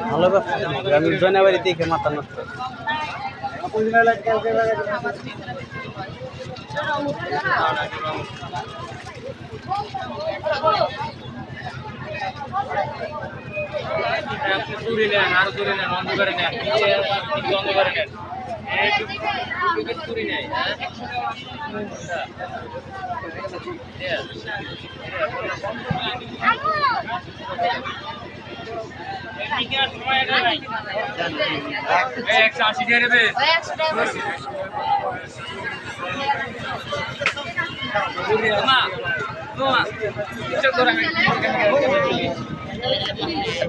ভালো ব্যবসা আমি জয়নাবাড়ি দেখে মাথা নষ্ট দূরে নেন আরো দূরে নেন অন্ধকারে নেন অন্ধকারে নেন দূরে নেই একশো 80 টাকা নেবে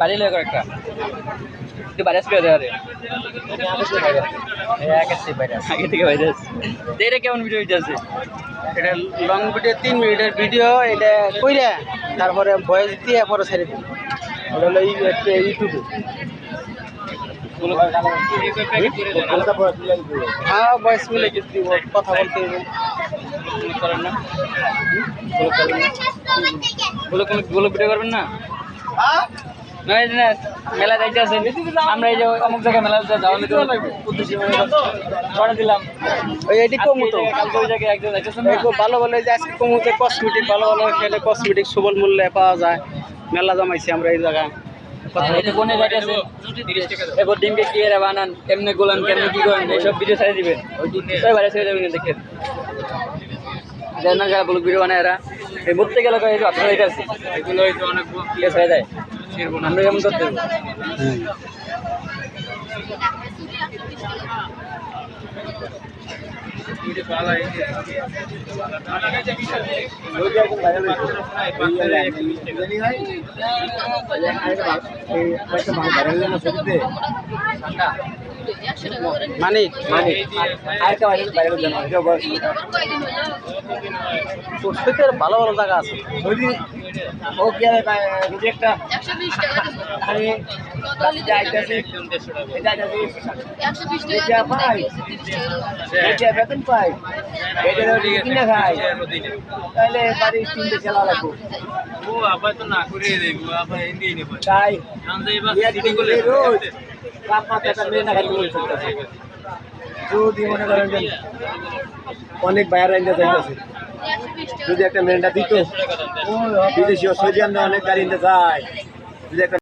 বাড়ি লোক একটা তুই বাইরে আসবে আগে থেকে বাইরে আসছে কেমন ভিডিও আছে এটা লং ভিডিও 3 মিনিটের ভিডিও এটা কইরা তারপরে ভয়েস দিয়ে পরে ছেড়ে দিই ওটা হলো ইউটিউবে হ্যাঁ ভয়েস মিলে দিব কথা বলতে করেন না গুলো ভিডিও করবেন না মেলা যাইতে আছে আমরা এই যে অমুক জায়গায় মেলা যাওয়া দিলাম ওই এটি কমু তো কালকে ওই জায়গায় একজন যাইতেছেন ভালো ভালো যে আজকে কমুতে কসমেটিক ভালো ভালো খেলে কসমেটিক সুবল মূল্যে পাওয়া যায় মেলা জমাইছি আমরা এই জায়গায় ডিমকে কি বানান কেমনে গোলান কেমনে কি করেন এইসব ভিডিও ছেড়ে দিবেন বাইরে ছেড়ে যাবেন দেখেন বলুক ভিডিও বানায় এরা এই মরতে গেলে আপনারা এটা আছে এগুলো হয়তো অনেক ছেড়ে দেয় আমরা কেমন করতে মানিক ভালো ভালো জায়গা আছে বেতন পাই কিনে খাই তাহলে বাড়ির চিনতে খেলা লাগবো ও আবার তো না করে দেবো আবার হিন্দি নেব তাই রোজ তাপমাত্রা যদি মনে করেন অনেক বাইরে যাইতেছে যদি একটা মেনটা দিত বিদেশি সৌদি অনেক গাড়ি যায় যদি একটা